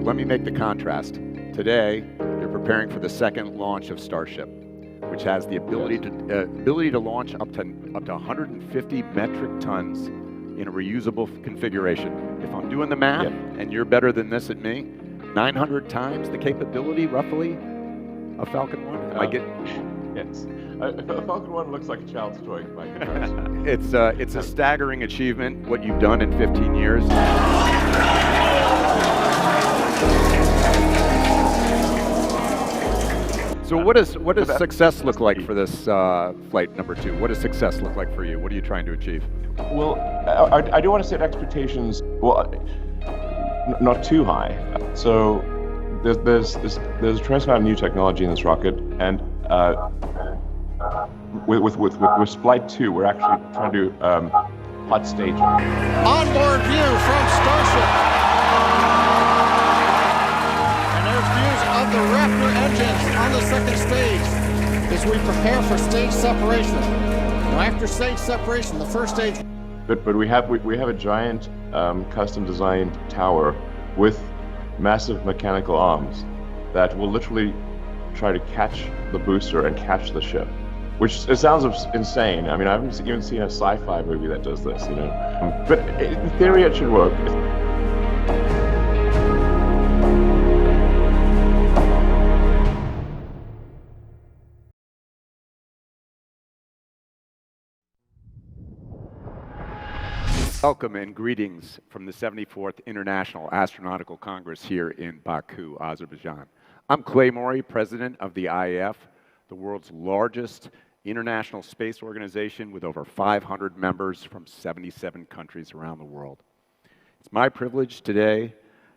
let me make the contrast. Today, you're preparing for the second launch of Starship, which has the ability to launch up to 150 metric tons in a reusable configuration. If I'm doing the math, and you're better than this at me, 900 times the capability, roughly, of Falcon 1? Am I getting? Yes. Falcon 1 looks like a child's toy by comparison. It's a staggering achievement, what you've done in 15 years. So what does success look like for this flight number 2? What does success look like for you? What are you trying to achieve? Well, I do want to set expectations, not too high. So there's a tremendous amount of new technology in this rocket, and with Flight 2, we're actually trying to do hot staging. Onboard view from Starship. And there's views of the Raptor engines on the second stage as we prepare for stage separation. Now, after stage separation, the first stage. But we have a giant custom designed tower with massive mechanical arms that will literally try to catch the booster and catch the ship. Which it sounds insane. I mean, I haven't even seen a sci-fi movie that does this, you know. But in theory, it should work. Welcome and greetings from the 74th International Astronautical Congress here in Baku, Azerbaijan. I'm Clay Morey, president of the IAF, the world's largest international space organization with over 500 members from 77 countries around the world. It's my privilege today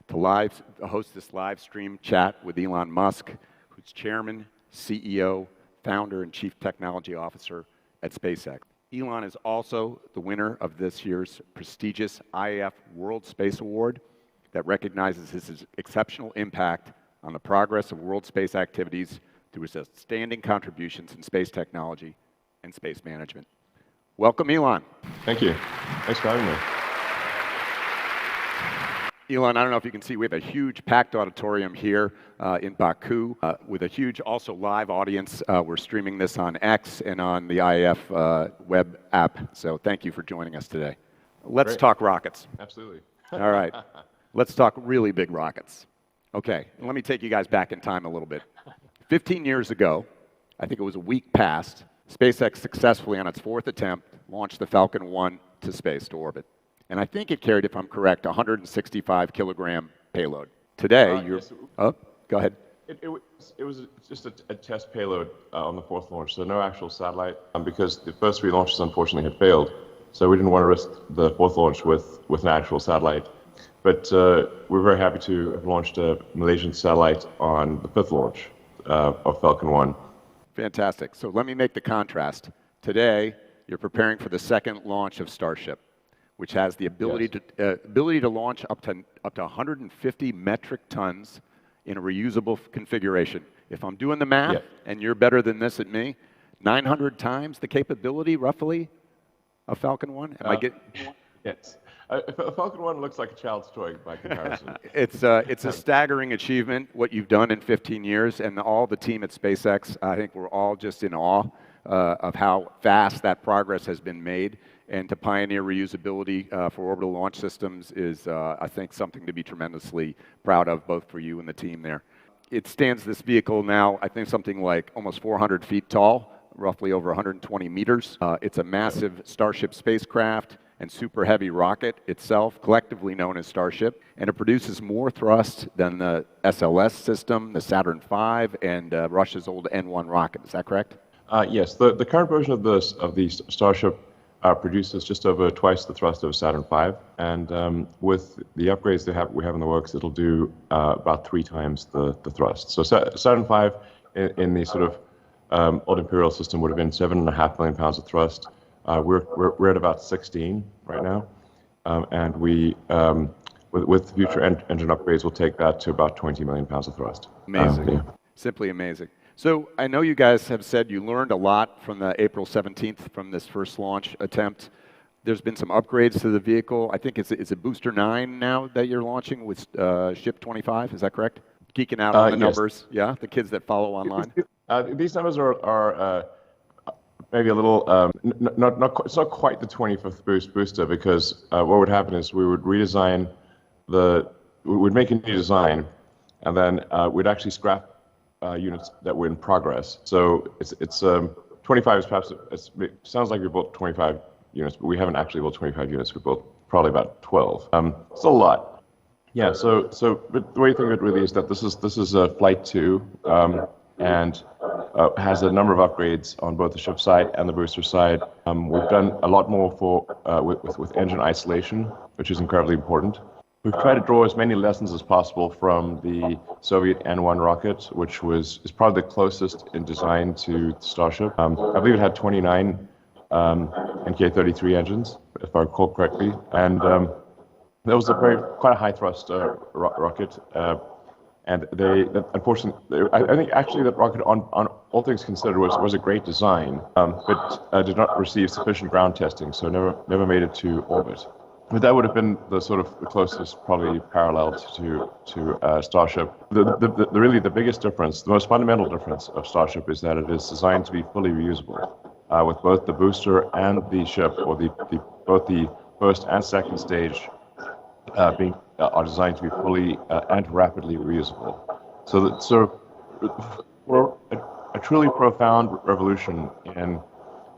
to host this live stream chat with Elon Musk, who's chairman, CEO, founder, and chief technology officer at SpaceX. Elon is also the winner of this year's prestigious IAF World Space Award that recognizes his exceptional impact on the progress of world space activities through his outstanding contributions in space technology and space management. Welcome, Elon. Thank you. Thanks for having me. Elon, I don't know if you can see, we have a huge packed auditorium here in Baku with a huge also live audience. We're streaming this on X and on the IAF web app, so thank you for joining us today. Let's talk rockets. Absolutely. All right. Let's talk really big rockets. Okay, let me take you guys back in time a little bit. 15 years ago, I think it was a week past, SpaceX successfully, on its 4th attempt, launched the Falcon 1 to space, to orbit. And I think it carried, if I'm correct, a 165-kilogram payload. Today, go ahead. It was just a test payload on the 4th launch, so no actual satellite, because the first 3 launches, unfortunately, had failed. So we didn't want to risk the 4th launch with an actual satellite. But we're very happy to have launched a Malaysian satellite on the 5th launch of Falcon 1. Fantastic. So let me make the contrast. Today, you're preparing for the second launch of Starship, which has the ability to launch up to 150 metric tons in a reusable configuration. If I'm doing the math, and you're better than this at me, 900 times the capability, roughly, of Falcon 1? Am I getting? Yes. Falcon 1 looks like a child's toy by comparison. It's a staggering achievement, what you've done in 15 years, and all the team at SpaceX, I think we're all just in awe of how fast that progress has been made. And to pioneer reusability for orbital launch systems is, I think, something to be tremendously proud of, both for you and the team there. It stands, this vehicle now, I think something like almost 400 feet tall, roughly over 120 meters. It's a massive Starship spacecraft and super heavy rocket itself, collectively known as Starship, and it produces more thrust than the SLS system, the Saturn V, and Russia's old N-1 rocket. Is that correct? Yes. The current version of the Starship produces just over twice the thrust of Saturn V, and with the upgrades we have in the works, it'll do about 3 times the thrust. So Saturn V in the sort of old Imperial system would have been 7.5 million pounds of thrust. We're at about 16 right now, and we with future engine upgrades, we'll take that to about 20 million pounds of thrust. Amazing, simply amazing. So I know you guys have said you learned a lot from the April 17th, from this first launch attempt. There's been some upgrades to the vehicle. I think it's a Booster 9 now that you're launching with Ship 25. Is that correct? Geeking out on the Yes. numbers. Yeah, the kids that follow online. These numbers are maybe a little it's not quite the 25th booster, because what would happen is we would redesign we'd make a new design, and then we'd actually scrap units that were in progress. So it's 25 is perhaps it sounds like we built 25 units, but we haven't actually built 25 units. We built probably about 12. It's a lot. Yeah. So but the way you think of it really is that this is a Flight 2, and has a number of upgrades on both the ship side and the booster side. We've done a lot more with engine isolation, which is incredibly important. We've tried to draw as many lessons as possible from the Soviet N-1 rocket, which is probably the closest in design to Starship. I believe it had 29 NK-33 engines, if I recall correctly, and that was quite a high thrust rocket. And unfortunately, I think actually that rocket, on all things considered, was a great design, but did not receive sufficient ground testing, so never made it to orbit. But that would have been the sort of the closest, probably parallel to Starship. Really the biggest difference, the most fundamental difference of Starship is that it is designed to be fully reusable, with both the booster and the ship, or both the first and second stage, are designed to be fully and rapidly reusable. So for a truly profound revolution in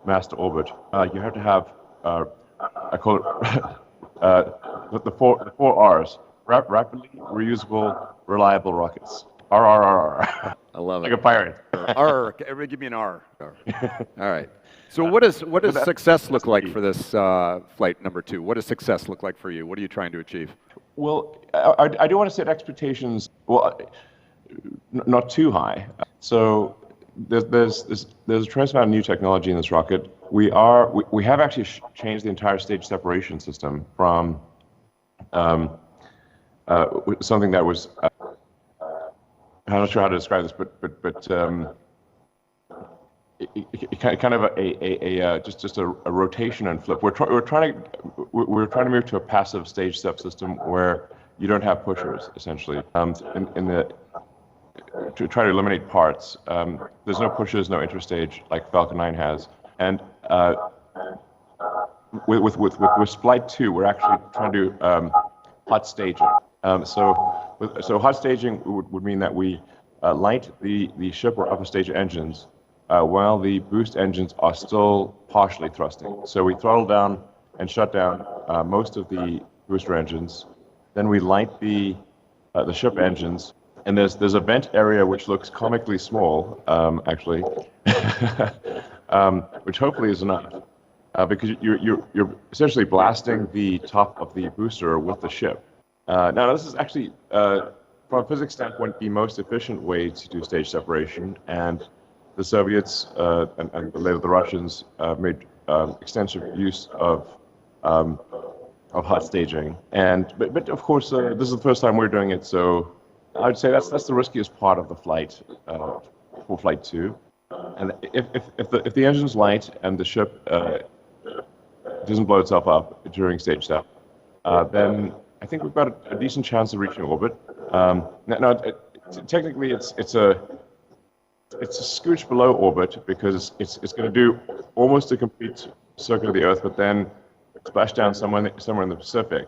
mass to orbit, you have to have I call it the four R's: rapidly reusable, reliable rockets. RRRR. I love it. Like a pirate. R. Everybody give me an R. All right. So what does success look like for this flight number 2? What does success look like for you? What are you trying to achieve? Well, I do want to set expectations, not too high. So there's a tremendous amount of new technology in this rocket. We have actually changed the entire stage separation system from something that was I'm not sure how to describe this, but kind of just a rotation and flip. We're trying to move to a passive stage step system where you don't have pushers, essentially. To try to eliminate parts, there's no pushers, no interstage like Falcon 9 has, and with Flight 2, we're actually trying to do hot staging. So hot staging would mean that we light the ship or upper stage engines while the boost engines are still partially thrusting. So we throttle down and shut down most of the booster engines. Then we light the ship engines, and there's a vent area which looks comically small, actually, which hopefully is enough, because you're essentially blasting the top of the booster with the ship. Now, this is actually, from a physics standpoint, the most efficient way to do stage separation, and the Soviets and later the Russians made extensive use of hot staging. But of course, this is the first time we're doing it, so I would say that's the riskiest part of the flight for Flight 2. And if the engine's light and the ship doesn't blow itself up during stage step, then I think we've got a decent chance of reaching orbit. Technically, it's a scooch below orbit because it's going to do almost a complete circuit of the Earth, but then splash down somewhere in the Pacific,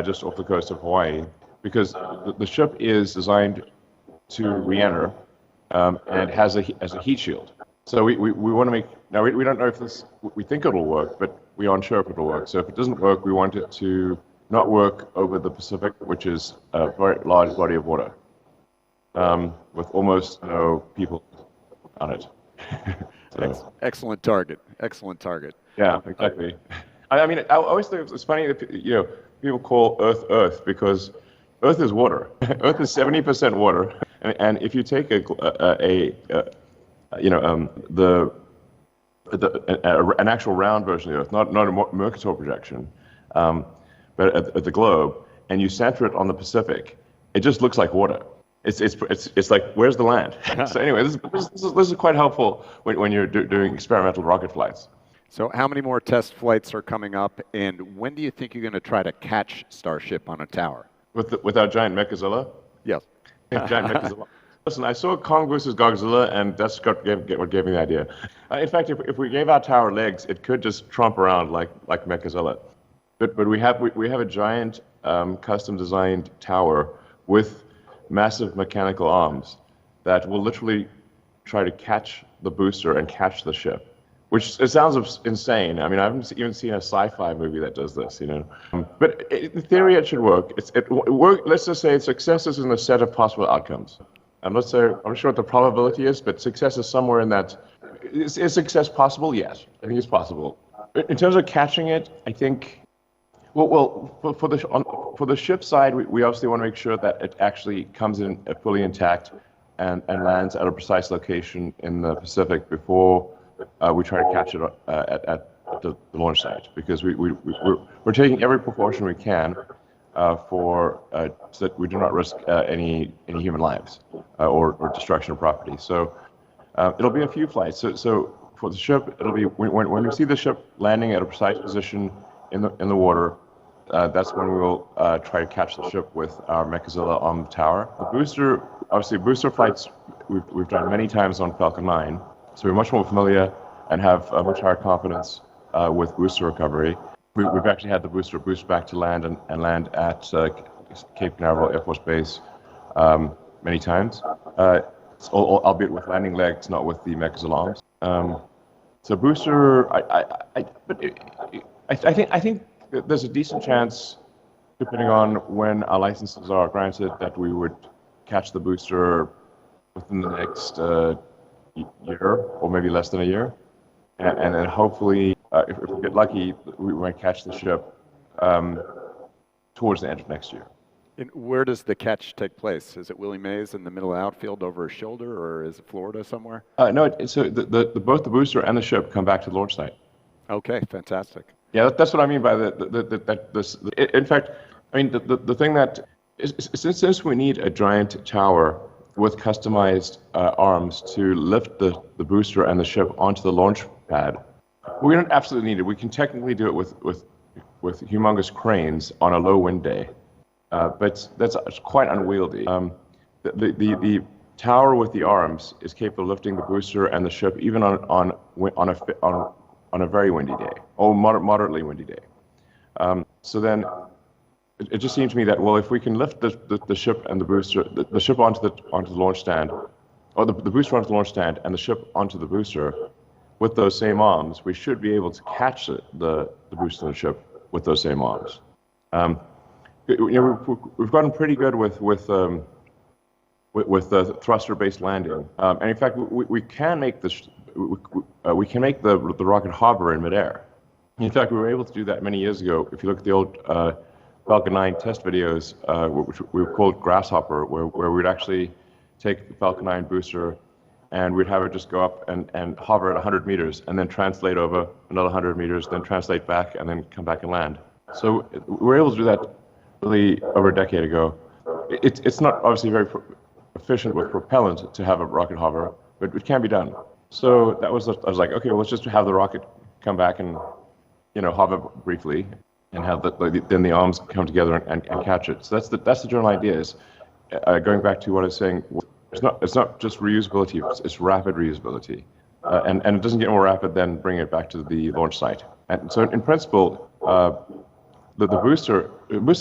just off the coast of Hawaii, because the ship is designed to re-enter and has a heat shield. So we want to make, now we don't know if we think it'll work, but we aren't sure if it'll work. So if it doesn't work, we want it to not work over the Pacific, which is a very large body of water, with almost no people on it. So. Excellent target. Excellent target. Yeah, exactly. I mean, I always think it's funny that people call Earth because Earth is water. Earth is 70% water, and if you take an actual round version of the Earth, not a Mercator projection, but at the globe, and you center it on the Pacific, it just looks like water. It's like, where's the land? So anyway, this is quite helpful when you're doing experimental rocket flights. So how many more test flights are coming up, and when do you think you're going to try to catch Starship on a tower? With our giant Mechazilla? Yes. Giant Mechazilla. Listen, I saw Kong versus Godzilla, and that's what gave me the idea. In fact, if we gave our tower legs, it could just tromp around like Mechazilla. But we have a giant custom-designed tower with massive mechanical arms that will literally try to catch the booster and catch the ship. Which it sounds insane. I mean, I haven't even seen a sci-fi movie that does this, you know. But in theory, it should work. Let's just say success is in the set of possible outcomes. I'm not sure what the probability is, but success is somewhere in that. Is success possible? Yes, I think it's possible. In terms of catching it, I think. Well, for the ship side, we obviously want to make sure that it actually comes in fully intact and lands at a precise location in the Pacific before. We try to catch it at the launch site because we're taking every precaution we can so that we do not risk any human lives or destruction of property. So it'll be a few flights. So for the ship, it'll be when we see the ship landing at a precise position in the water. That's when we will try to catch the ship with our Mechazilla on the tower. The booster, obviously, booster flights we've done many times on Falcon 9. So we're much more familiar and have much higher confidence with booster recovery. We've actually had the booster boost back to land and land at Cape Canaveral Air Force Base many times, albeit with landing legs, not with the Mechazilla arms. So booster, I think there's a decent chance, depending on when our licenses are granted, that we would catch the booster within the next year, or maybe less than a year, and then hopefully, if we get lucky, we might catch the ship towards the end of next year. And where does the catch take place? Is it Willie Mays in the middle of the outfield over his shoulder, or is it Florida somewhere? No, so both the booster and the ship come back to the launch site. Okay, fantastic. Yeah, that's what I mean by in fact, I mean the thing that since we need a giant tower with customized arms to lift the booster and the ship onto the launch pad, we don't absolutely need it. We can technically do it with humongous cranes on a low wind day, but that's quite unwieldy. The tower with the arms is capable of lifting the booster and the ship even on a very windy day, or moderately windy day. So then it just seemed to me that, well, if we can lift the ship and the booster, the ship onto the launch stand, or the booster onto the launch stand and the ship onto the booster with those same arms, we should be able to catch the booster and the ship with those same arms. We've gotten pretty good with the thruster-based landing, and in fact, we can make the rocket hover in midair. In fact, we were able to do that many years ago. If you look at the old Falcon 9 test videos, which we called Grasshopper, where we'd actually take the Falcon 9 booster and we'd have it just go up and hover at 100 meters and then translate over another 100 meters, then translate back and then come back and land. So we were able to do that really over a decade ago. It's not obviously very efficient with propellant to have a rocket hover, but it can be done. So I was like, okay, well, let's just have the rocket come back and, hover briefly, and have then the arms come together and catch it. So that's the general idea. Is going back to what I was saying. It's not just reusability; it's rapid reusability, and it doesn't get more rapid than bringing it back to the launch site. And so, in principle, the booster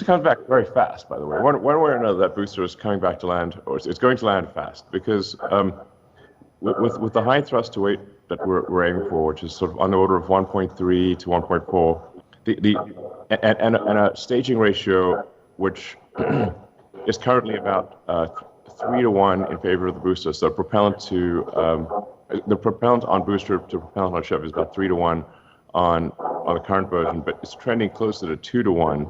comes back very fast. By the way, one way or another, that booster is coming back to land, or it's going to land fast because. With the high thrust to weight that we're aiming for, which is sort of on the order of 1.3 to 1.4, and a staging ratio which is currently about 3 to 1 in favor of the booster. So the propellant on booster to propellant on ship is about 3 to 1 on the current version, but it's trending closer to 2 to 1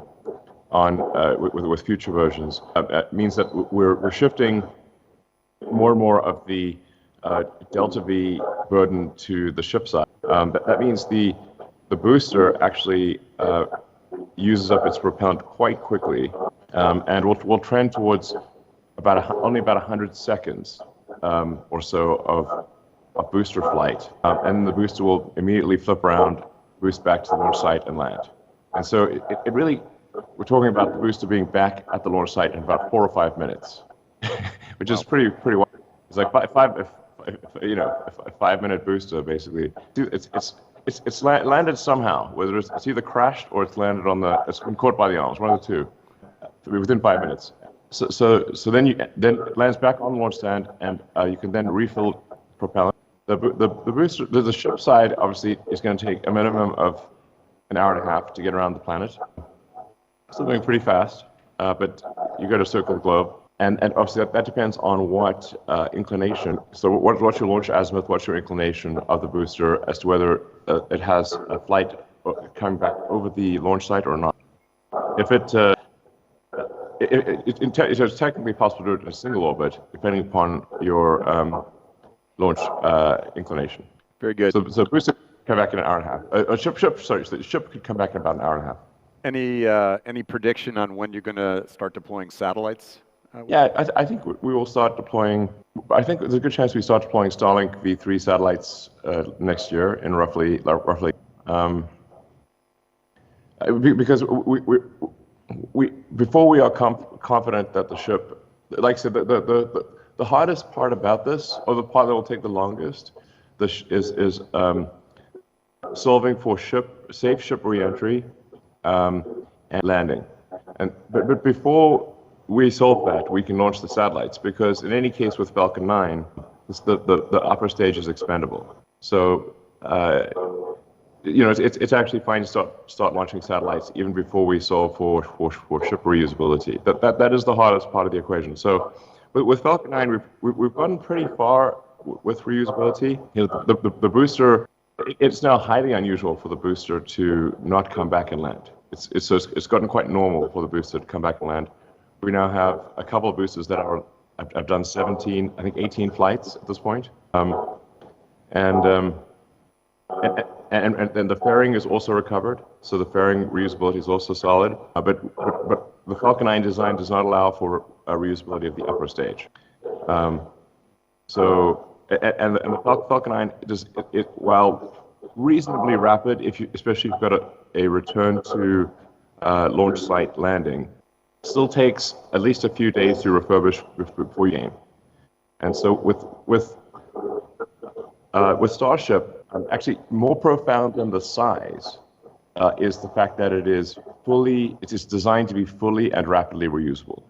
with future versions. That means that we're shifting more and more of the delta V burden to the ship side. That means the booster actually uses up its propellant quite quickly, and will trend towards only about 100 seconds or so a booster flight, and the booster will immediately flip around, boost back to the launch site and land. And so it really, we're talking about the booster being back at the launch site in about 4 or 5 minutes, which is pretty wild. It's like a 5-minute booster basically. It's landed somehow, whether it's either crashed or it's landed it's been caught by the arms, one of the two, within 5 minutes. So then it lands back on the launch stand, and you can then refill propellant. The booster, the ship side obviously is going to take a minimum of an hour and a half to get around the planet. Still going pretty fast, but you got to circle the globe. And obviously that depends on what inclination. So what's your launch azimuth, what's your inclination of the booster as to whether it has a flight coming back over the launch site or not. If it's technically possible to do it in a single orbit, depending upon your launch inclination. Very good. So the booster could come back in an hour and a half. The ship could come back in about an hour and a half. Any prediction on when you're going to start deploying satellites? Yeah, I think we will start deploying. I think there's a good chance we start deploying Starlink V3 satellites next year in roughly. Because we before we are confident that the ship, like I said, the hardest part about this, or the part that will take the longest, is solving for safe ship reentry and landing. But before we solve that, we can launch the satellites, because in any case with Falcon 9, the upper stage is expendable. So it's actually fine to start launching satellites even before we solve for ship reusability. That is the hardest part of the equation. So with Falcon 9, we've gotten pretty far with reusability. The booster, it's now highly unusual for the booster to not come back and land. It's gotten quite normal for the booster to come back and land. We now have a couple of boosters that I've done 17, I think 18 flights at this point. And the fairing is also recovered, so the fairing reusability is also solid. But the Falcon 9 design does not allow for reusability of the upper stage. So the Falcon 9 while reasonably rapid, especially if you've got a return to launch site landing, still takes at least a few days to refurbish before you aim. And so with Starship, actually more profound than the size is the fact that it is designed to be fully and rapidly reusable.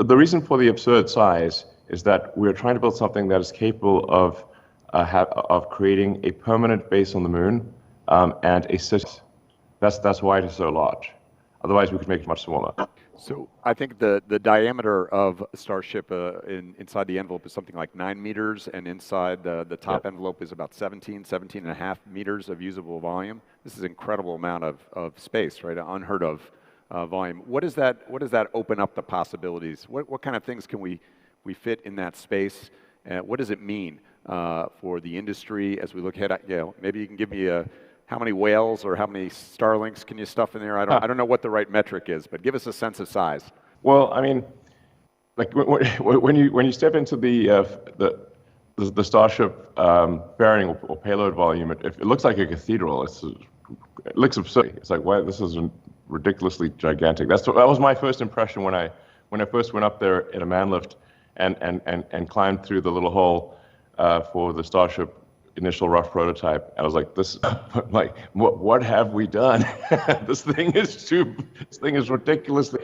The reason for the absurd size is that we're trying to build something that is capable of creating a permanent base on the moon and a city. That's why it is so large. Otherwise, we could make it much smaller. So I think the diameter of Starship inside the envelope is something like 9 meters, and inside the top envelope is about 17 and a half meters of usable volume. This is an incredible amount of space, right? Unheard of volume. What does that open up the possibilities? What kind of things can we fit in that space? What does it mean for the industry as we look ahead? Maybe you can give me how many whales or how many Starlinks can you stuff in there? I don't know what the right metric is, but give us a sense of size. Well, I mean, like when you step into the Starship fairing or payload volume, it looks like a cathedral. It looks absurd. It's like, wow, this is ridiculously gigantic. That was my first impression when I first went up there in a man lift and climbed through the little hole for the Starship initial rough prototype. I was like, what have we done? This thing is ridiculously.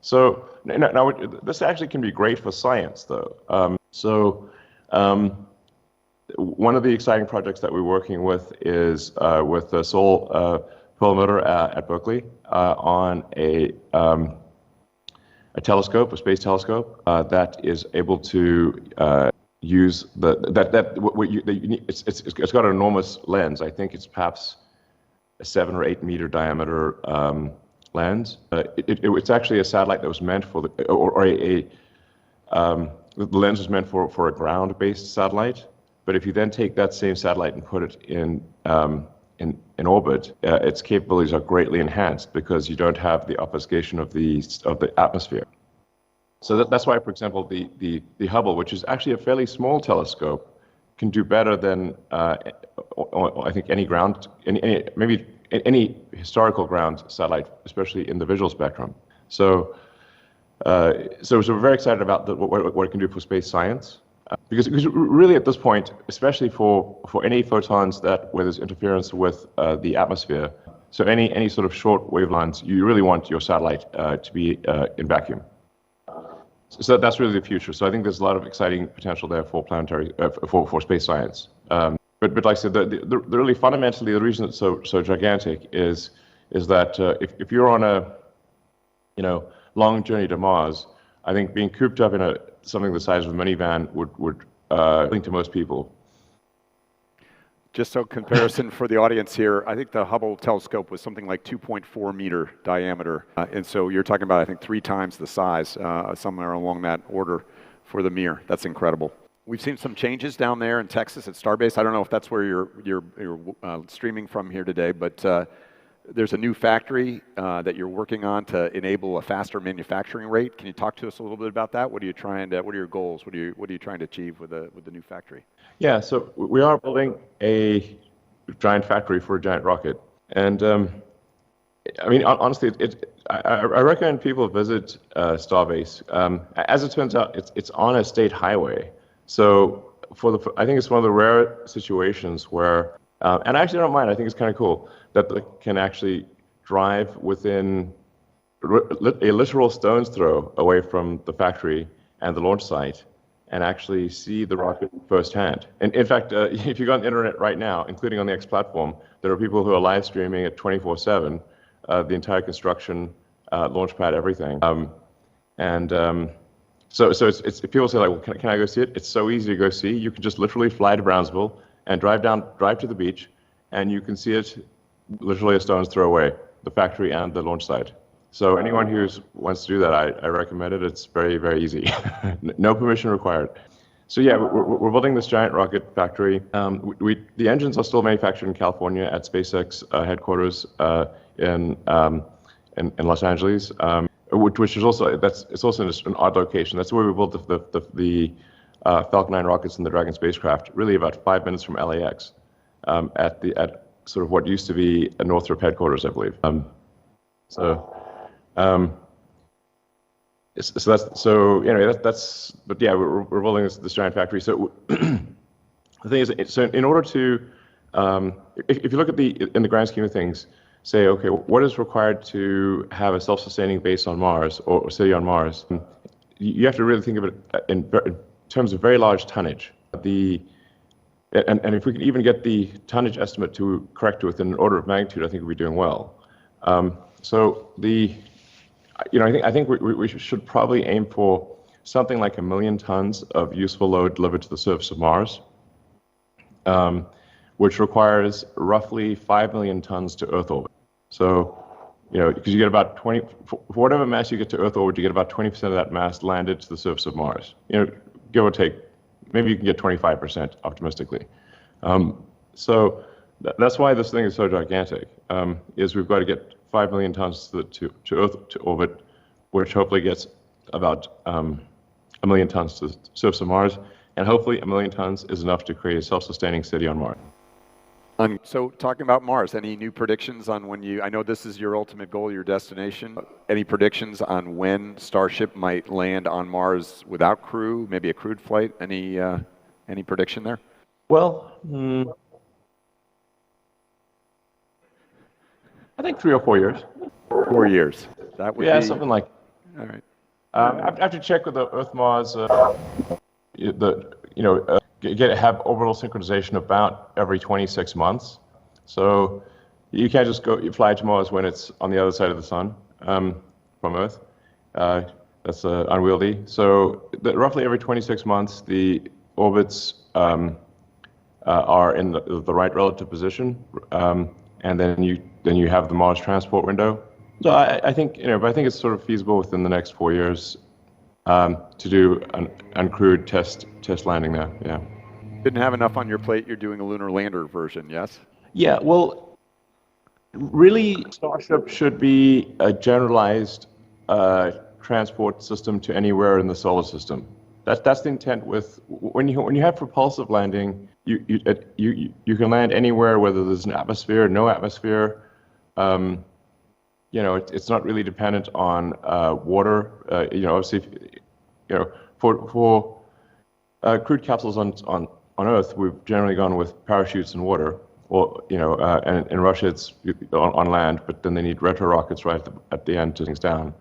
So now this actually can be great for science, though. One of the exciting projects that we're working with is with the Sol Perlmutter at Berkeley on a telescope, a space telescope that is able to use it's got an enormous lens. I think it's perhaps a 7 or 8 meter diameter lens. It's actually a satellite that was meant for the lens was meant for a ground-based satellite. But if you then take that same satellite and put it in orbit, its capabilities are greatly enhanced because you don't have the obfuscation of the atmosphere. So that's why, for example, the Hubble, which is actually a fairly small telescope, can do better than I think any historical ground satellite, especially in the visual spectrum. So we're very excited about what it can do for space science, because really at this point, especially for any photons where there's interference with the atmosphere, so any sort of short wavelengths, you really want your satellite to be in vacuum. So that's really the future. So I think there's a lot of exciting potential there for planetary, for space science. But like I said, the really fundamentally the reason it's so gigantic is that if you're on a long journey to Mars, I think being cooped up in something the size of a minivan would link to most people. Just so comparison for the audience here, I think the Hubble telescope was something like 2.4 meter diameter. And so you're talking about, I think, 3 times the size, somewhere along that order for the Mir. That's incredible. We've seen some changes down there in Texas at Starbase. I don't know if that's where you're streaming from here today, but there's a new factory that you're working on to enable a faster manufacturing rate. Can you talk to us a little bit about that? What are your goals? What are you trying to achieve with the new factory? Yeah, so we are building a giant factory for a giant rocket, and I mean, honestly, I recommend people visit Starbase. As it turns out, it's on a state highway, so I think it's one of the rare situations where, and I actually don't mind. I think it's kind of cool that they can actually drive within a literal stone's throw away from the factory and the launch site, and actually see the rocket firsthand. And in fact, if you go on the internet right now, including on the X platform, there are people who are live streaming at 24/7, the entire construction, launch pad, everything. So it's people say like, well, can I go see it? It's so easy to go see. You can just literally fly to Brownsville and drive to the beach, and you can see it literally a stone's throw away, the factory and the launch site. So anyone who wants to do that, I recommend it. It's very, very easy. No permission required. So yeah, we're building this giant rocket factory. The engines are still manufactured in California at SpaceX headquarters in Los Angeles, which is also an odd location. That's where we built the Falcon 9 rockets and the Dragon spacecraft. Really, about 5 minutes from LAX, at sort of what used to be a Northrop headquarters, I believe. But yeah, we're building this giant factory. So the thing is, so in order to, if you look in the grand scheme of things, say, okay, what is required to have a self-sustaining base on Mars or city on Mars? You have to really think of it in terms of very large tonnage. And if we can even get the tonnage estimate to correct to within an order of magnitude, I think we'll be doing well. I think we should probably aim for something like 1 million tons of useful load delivered to the surface of Mars, which requires roughly 5 million tons to Earth orbit. So, because you get about 20, for whatever mass you get to Earth orbit, you get about 20% of that mass landed to the surface of Mars. Give or take, maybe you can get 25% optimistically. So that's why this thing is so gigantic, is we've got to get 5 million tons to Earth to orbit, which hopefully gets about 1 million tons to the surface of Mars, and hopefully 1 million tons is enough to create a self-sustaining city on Mars. So talking about Mars, any new predictions on when I know this is your ultimate goal, your destination, any predictions on when Starship might land on Mars without crew, maybe a crewed flight? Any prediction there? Well, I think 3 or 4 years. 4 years. That would be something like. All right. I have to check with the Earth-Mars, have orbital synchronization about every 26 months. So you can't just fly to Mars when it's on the other side of the sun from Earth. That's unwieldy. So roughly every 26 months, the orbits are in the right relative position, and then you have the Mars transport window. So I think but I think it's sort of feasible within the next 4 years to do an uncrewed test landing there. Yeah. Didn't have enough on your plate. You're doing a lunar lander version, yes? Yeah. Well, really, Starship should be a generalized transport system to anywhere in the solar system. That's the intent with when you have propulsive landing, you can land anywhere, whether there's an atmosphere, no atmosphere. It's not really dependent on water. Obviously, for crewed capsules on Earth, we've generally gone with parachutes and water, or and in Russia it's on land, but then they need retro rockets right at the end to things down.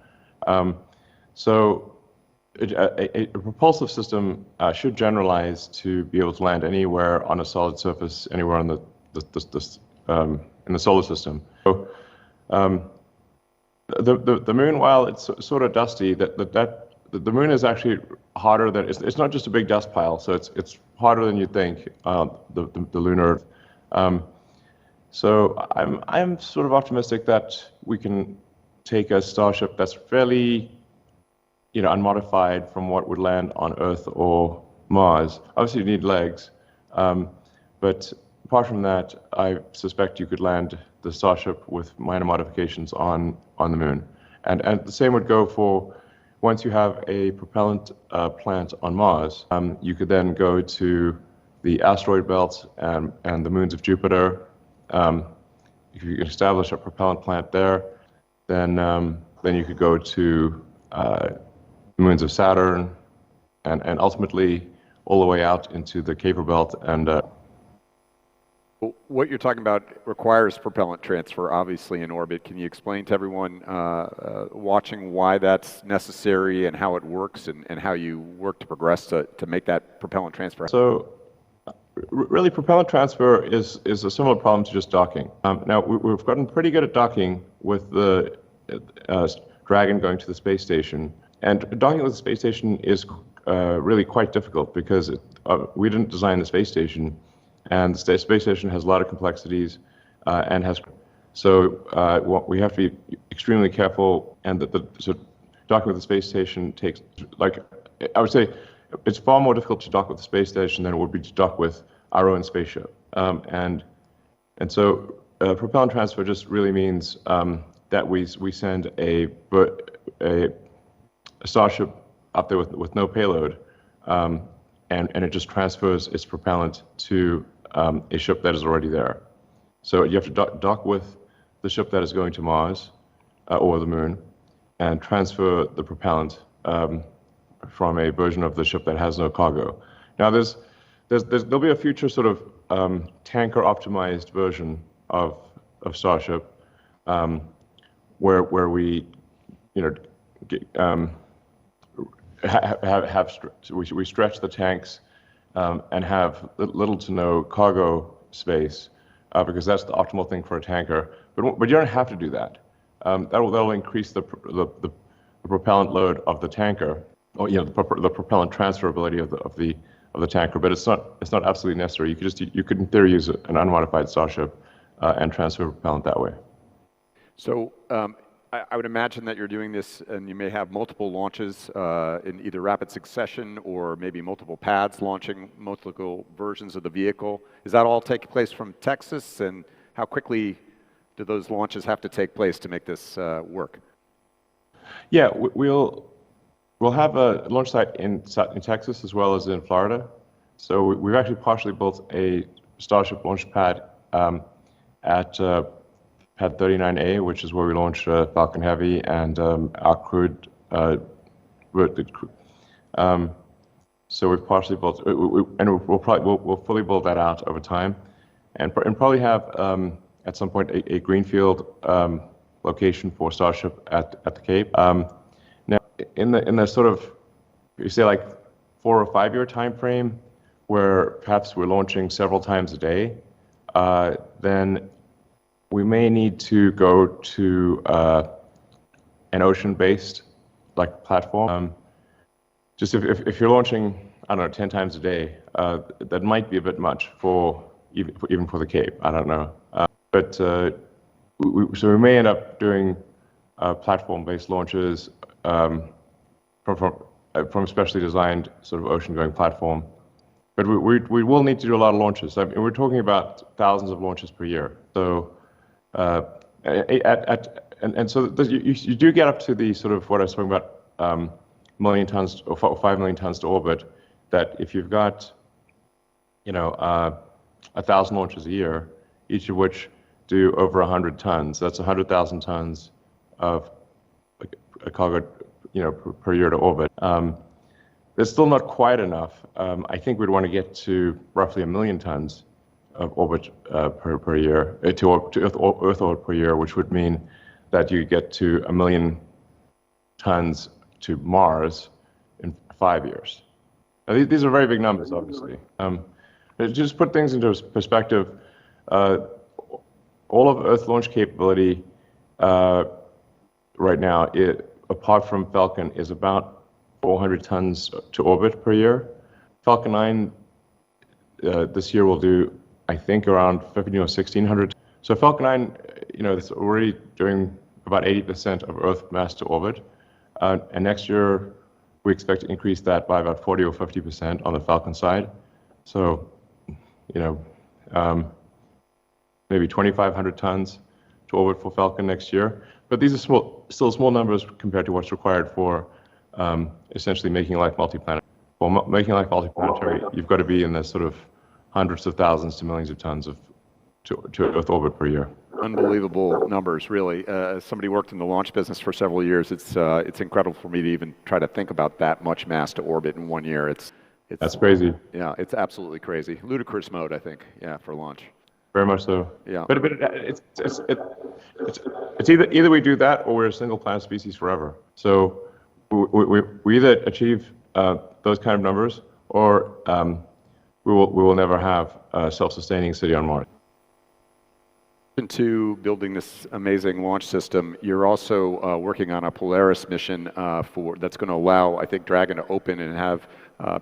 So a propulsive system should generalize to be able to land anywhere on a solid surface, anywhere on in the solar system. So the moon, while it's sort of dusty, the moon is actually harder than it's not just a big dust pile, so it's harder than you'd think. The lunar. So I'm sort of optimistic that we can take a Starship that's fairly unmodified from what would land on Earth or Mars. Obviously, you need legs, but apart from that, I suspect you could land the Starship with minor modifications on the moon. And the same would go for once you have a propellant plant on Mars, you could then go to the asteroid belt and the moons of Jupiter. If you can establish a propellant plant there, then you could go to moons of Saturn, and ultimately all the way out into the Kuiper belt. And what you're talking about requires propellant transfer, obviously, in orbit. Can you explain to everyone watching why that's necessary and how it works, and how you work to progress to make that propellant transfer? So, really, propellant transfer is a similar problem to just docking. Now, we've gotten pretty good at docking with the Dragon going to the space station. And docking with the space station is really quite difficult because we didn't design the space station, and the space station has a lot of complexities and has. So we have to be extremely careful, and so docking with the space station takes, I would say, it's far more difficult to dock with the space station than it would be to dock with our own spaceship. And so propellant transfer just really means that we send a Starship up there with no payload, and it just transfers its propellant to a ship that is already there. So you have to dock with the ship that is going to Mars or the moon, and transfer the propellant from a version of the ship that has no cargo. Now there'll be a future sort of tanker optimized version of Starship where we we stretch the tanks and have little to no cargo space because that's the optimal thing for a tanker. But you don't have to do that. That'll increase the propellant load of the tanker, or the propellant transferability of the tanker. But it's not absolutely necessary. You could in theory use an unmodified Starship and transfer propellant that way. So I would imagine that you're doing this, and you may have multiple launches in either rapid succession or maybe multiple pads launching multiple versions of the vehicle. Does that all take place from Texas, and how quickly do those launches have to take place to make this work? Yeah, we'll have a launch site in Texas as well as in Florida. So we've actually partially built a Starship launch pad at Pad 39A, which is where we launched Falcon Heavy and our crewed. So we've partially built, and we'll fully build that out over time, and probably have at some point a greenfield location for Starship at the Cape. Now, in the sort of, you say like 4 or 5 year time frame, where perhaps we're launching several times a day, then we may need to go to an ocean-based platform. Just if you're launching, I don't know, 10 times a day, that might be a bit much even for the Cape. I don't know, so we may end up doing platform-based launches from a specially designed sort of ocean-going platform. But we will need to do a lot of launches. I mean, we're talking about thousands of launches per year. So. And so you do get up to the sort of what I was talking about million tons or 5 million tons to orbit, that if you've got, 1,000 launches a year, each of which do over 100 tons, that's 100,000 tons of a cargo, per year to orbit. That's still not quite enough. I think we'd want to get to roughly 1 million tons of orbit per year, to Earth orbit per year, which would mean that you get to 1 million tons to Mars in 5 years. Now, these are very big numbers, obviously. Just put things into perspective. All of Earth launch capability right now, apart from Falcon, is about 400 tons to orbit per year. Falcon 9 this year will do, I think, around 15 or 1,600. So Falcon 9, it's already doing about 80% of Earth mass to orbit. And next year, we expect to increase that by about 40 or 50% on the Falcon side. So, maybe 2,500 tons to orbit for Falcon next year. But these are still small numbers compared to what's required for essentially making life multiplanetary. For making life multiplanetary, you've got to be in the sort of hundreds of thousands to millions of tons to Earth orbit per year. Unbelievable numbers, really. As somebody who worked in the launch business for several years, it's incredible for me to even try to think about that much mass to orbit in 1 year. That's crazy. Yeah, it's absolutely crazy. Ludicrous mode, I think. Yeah, for launch. Very much so. Yeah. But it's either we do that or we're a single planet species forever. So we either achieve those kind of numbers, or we will never have a self-sustaining city on Mars. To building this amazing launch system, you're also working on a Polaris mission that's going to allow, I think, Dragon to open and have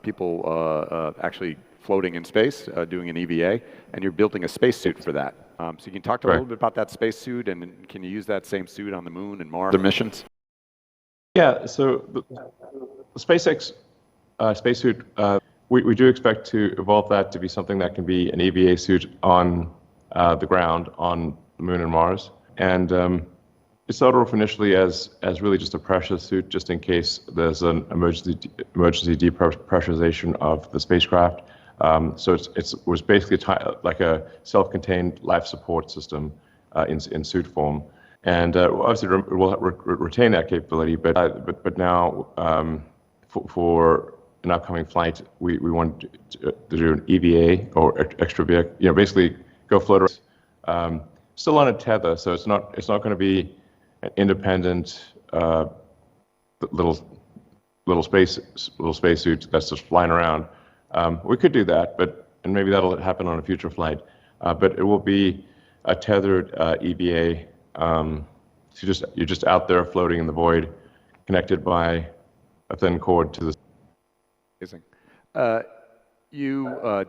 people actually floating in space, doing an EVA, and you're building a spacesuit for that. So you can talk to a little bit about that spacesuit, and can you use that same suit on the Moon and Mars? Other missions? Yeah. So the SpaceX spacesuit, we do expect to evolve that to be something that can be an EVA suit on the ground on the Moon and Mars. And it started off initially as really just a pressure suit, just in case there's an emergency depressurization of the spacecraft. So it was basically like a self-contained life support system in suit form. And obviously we'll retain that capability, but now for an upcoming flight, we want to do an EVA or extra vehicle, basically go float around. Still on a tether, so it's not going to be an independent little spacesuit that's just flying around. We could do that, and maybe that'll happen on a future flight. But it will be a tethered EVA. So you're just out there floating in the void, connected by a thin cord to the. Amazing. You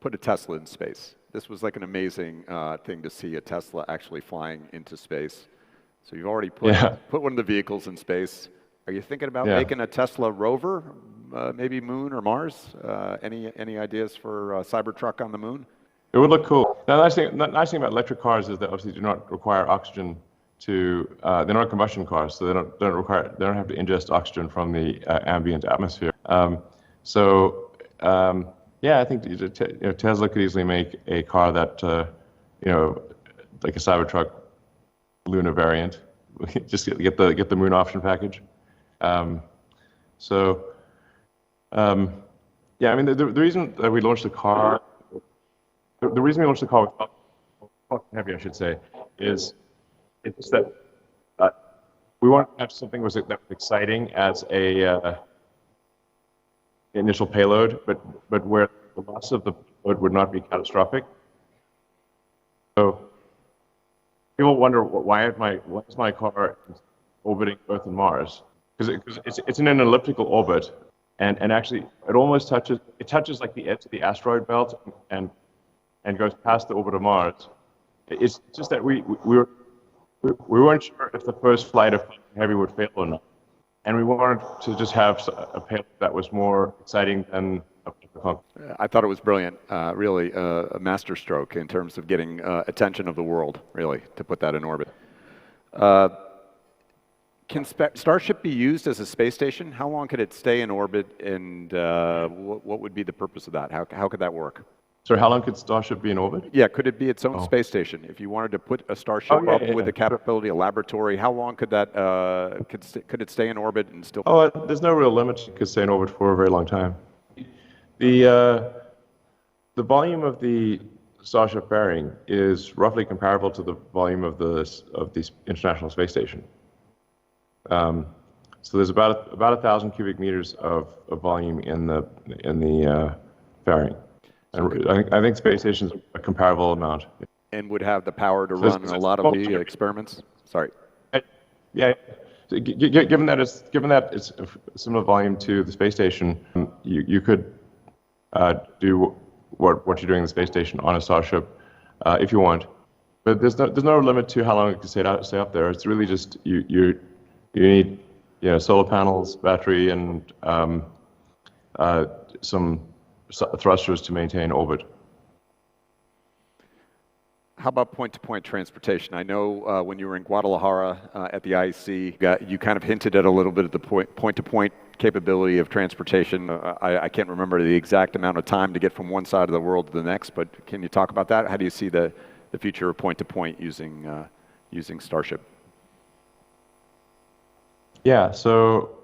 put a Tesla in space. This was like an amazing thing to see, a Tesla actually flying into space. So you've already put one of the vehicles in space. Are you thinking about making a Tesla rover, maybe Moon or Mars? Any ideas for a Cybertruck on the Moon? It would look cool. Now, the nice thing about electric cars is that obviously do not require oxygen to. They're not combustion cars, so they don't have to ingest oxygen from the ambient atmosphere. Yeah, I think Tesla could easily make a car that, like a Cybertruck lunar variant, just get the Moon option package. Yeah, I mean, the reason that we launched the car, the reason we launched the car with Heavy, I should say, is it's that we want to have something that was exciting as a initial payload, but where the loss of the payload would not be catastrophic. So people wonder why is my car orbiting Earth and Mars? Because it's in an elliptical orbit, and actually it almost touches like the edge of the asteroid belt and goes past the orbit of Mars. It's just that we weren't sure if the first flight of Heavy would fail or not. And we wanted to just have a payload that was more exciting than a pump. I thought it was brilliant, really a masterstroke in terms of getting attention of the world, really, to put that in orbit. Can Starship be used as a space station? How long could it stay in orbit, and what would be the purpose of that? How could that work? So how long could Starship be in orbit? Yeah, could it be its own space station? If you wanted to put a Starship up with the capability, a laboratory, how long could that could it stay in orbit and still? Oh, there's no real limit. It could stay in orbit for a very long time. The volume of the Starship fairing is roughly comparable to the volume of the International Space Station. So there's about 1,000 cubic meters of volume in the fairing. And I think space station's a comparable amount. And would have the power to run a lot of the experiments? Sorry. Yeah. So given that it's a similar volume to the space station, you could do what you're doing in the space station on a Starship if you want. But there's no limit to how long it can stay up there. It's really just you need solar panels, battery, and some thrusters to maintain orbit. How about point-to-point transportation? I know when you were in Guadalajara at the IEC, you kind of hinted at a little bit of the point-to-point capability of transportation. I can't remember the exact amount of time to get from one side of the world to the next, but can you talk about that? How do you see the future of point-to-point using Starship? Yeah, so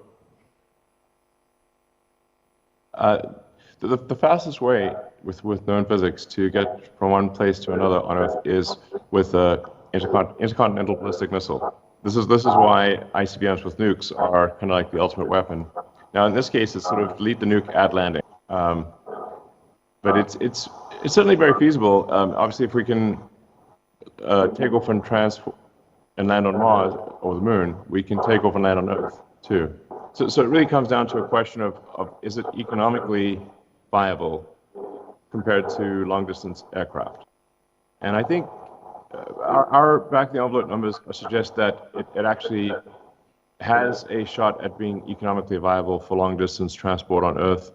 the fastest way with known physics to get from one place to another on Earth is with an intercontinental ballistic missile. This is why ICBMs with nukes are kind of like the ultimate weapon. Now, in this case, it's sort of delete the nuke at landing, but it's certainly very feasible. Obviously, if we can take off and land on Mars or the Moon, we can take off and land on Earth too. So it really comes down to a question of is it economically viable compared to long-distance aircraft? And I think our back-of-the-envelope numbers suggest that it actually has a shot at being economically viable for long-distance transport on Earth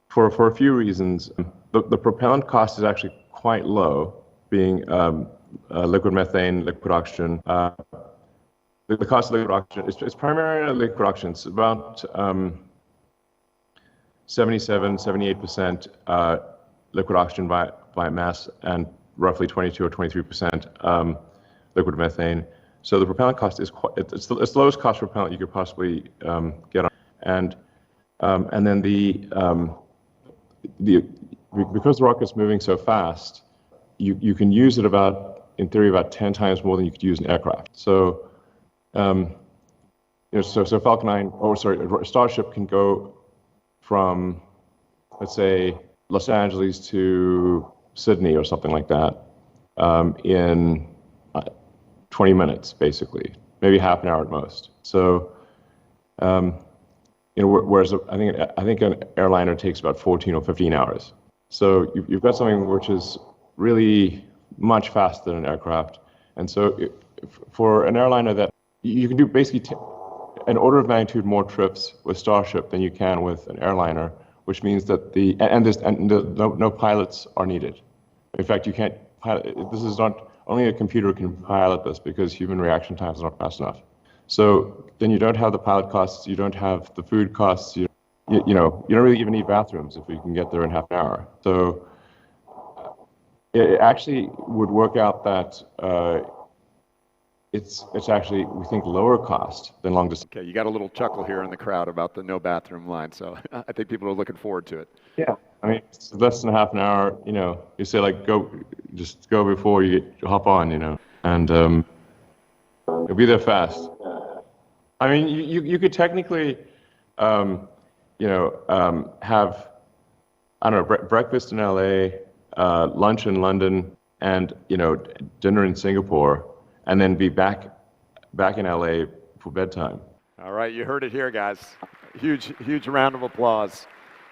for a few reasons. The propellant cost is actually quite low, being liquid methane, liquid oxygen. The cost of liquid oxygen is primarily liquid oxygen. It's about 78% liquid oxygen by mass, and roughly 22 or 23% liquid methane. So the propellant cost is it's the lowest cost propellant you could possibly get on. And then because the rocket's moving so fast, you can use it in theory about 10 times more than you could use an aircraft. So so Falcon 9, Starship can go from, let's say, Los Angeles to Sydney or something like that in 20 minutes, basically, maybe half an hour at most. So, whereas I think an airliner takes about 14 or 15 hours. So you've got something which is really much faster than an aircraft. And so for an airliner that you can do basically an order of magnitude more trips with Starship than you can with an airliner, which means that no pilots are needed. In fact, you can't pilot. This is not only a computer can pilot this because human reaction times are not fast enough. So then you don't have the pilot costs, you don't have the food costs, you don't really even need bathrooms if you can get there in half an hour. So it actually would work out that it's actually, we think, lower cost than long distance. Okay, you got a little chuckle here in the crowd about the no bathroom line, so I think people are looking forward to it. Yeah, I mean, it's less than half an hour. You say like just go before you hop on, and you'll be there fast. I mean, you could technically, have I don't know, breakfast in LA, lunch in London, and dinner in Singapore, and then be back in LA for bedtime. All right, you heard it here, guys. Huge round of applause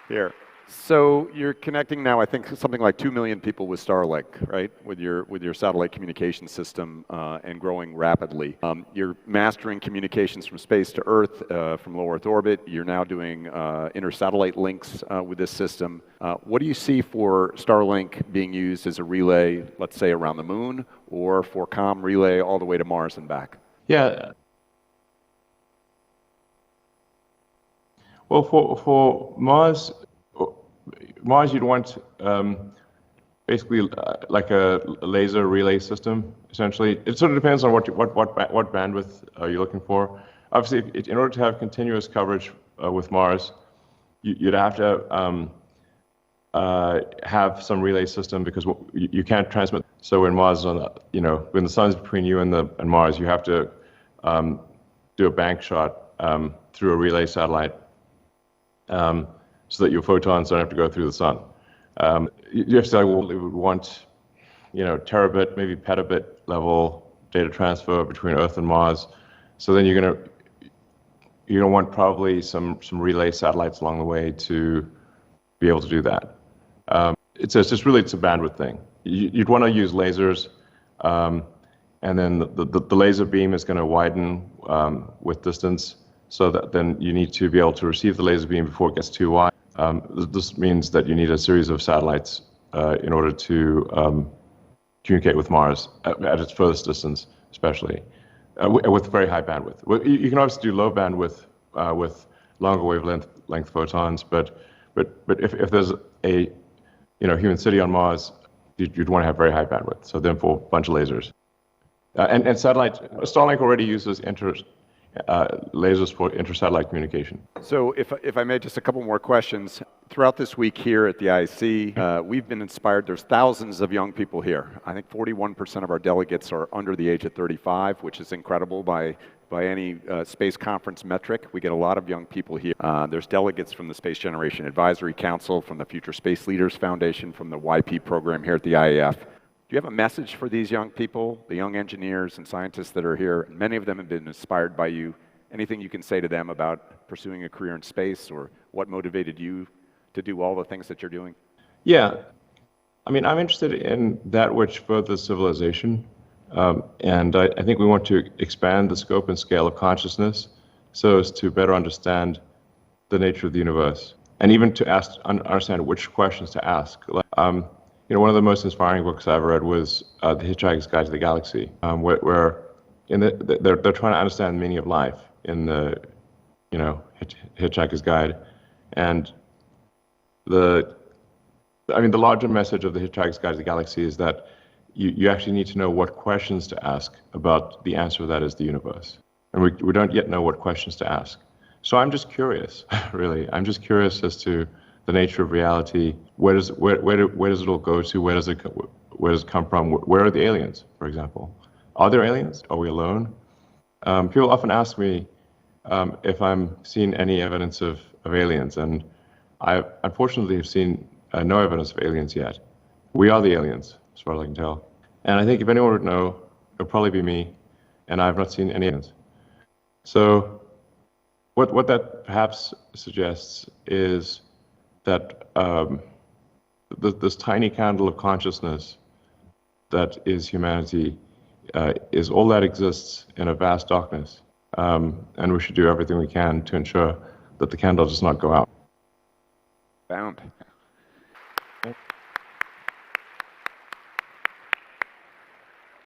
here. So you're connecting now, I think, something like 2 million people with Starlink, right? With your satellite communication system and growing rapidly. You're mastering communications from space to Earth, from low Earth orbit. You're now doing inter-satellite links with this system. What do you see for Starlink being used as a relay, let's say around the moon, or for comm relay all the way to Mars and back? Yeah. Well, for Mars, you'd want basically like a laser relay system. Essentially, it sort of depends on what bandwidth you're looking for. Obviously, in order to have continuous coverage with Mars, you'd have to have some relay system, because you can't transmit. So when Mars is on, when the sun's between you and Mars, you have to do a bank shot through a relay satellite, so that your photons don't have to go through the sun. You have to say, well, we would want, terabit, maybe petabit level data transfer between Earth and Mars. So then you're gonna want probably some relay satellites along the way to be able to do that. It's a bandwidth thing. You'd want to use lasers, and then the laser beam is going to widen with distance, so that then you need to be able to receive the laser beam before it gets too wide. This means that you need a series of satellites in order to communicate with Mars at its furthest distance, especially with very high bandwidth. You can obviously do low bandwidth with longer wavelength photons, but if there's a human city on Mars, you'd want to have very high bandwidth. So therefore, a bunch of lasers. And satellite, Starlink already uses lasers for inter-satellite communication. So if I may, just a couple more questions. Throughout this week here at the IC, we've been inspired. There's thousands of young people here. I think 41% of our delegates are under the age of 35, which is incredible by any space conference metric. We get a lot of young people here. There's delegates from the Space Generation Advisory Council, from the Future Space Leaders Foundation, from the YP program here at the IAF. Do you have a message for these young people, the young engineers and scientists that are here? Many of them have been inspired by you. Anything you can say to them about pursuing a career in space, or what motivated you to do all the things that you're doing? Yeah. I mean, I'm interested in that which furthers civilization. And I think we want to expand the scope and scale of consciousness so as to better understand the nature of the universe, and even to understand which questions to ask. One of the most inspiring books I ever read was The Hitchhiker's Guide to the Galaxy, where they're trying to understand the meaning of life in the Hitchhiker's Guide, and the larger message of The Hitchhiker's Guide to the Galaxy is that you actually need to know what questions to ask about the answer that is the universe, and we don't yet know what questions to ask. So I'm just curious, really. I'm just curious as to the nature of reality. Where does it all go to? Where does it come from? Where are the aliens, for example? Are there aliens? Are we alone? People often ask me if I'm seen any evidence of aliens, and I unfortunately have seen no evidence of aliens yet. We are the aliens, as far as I can tell. And I think if anyone would know, it would probably be me, and I have not seen any aliens. So what that perhaps suggests is that this tiny candle of consciousness that is humanity is all that exists in a vast darkness, and we should do everything we can to ensure that the candle does not go out. Found.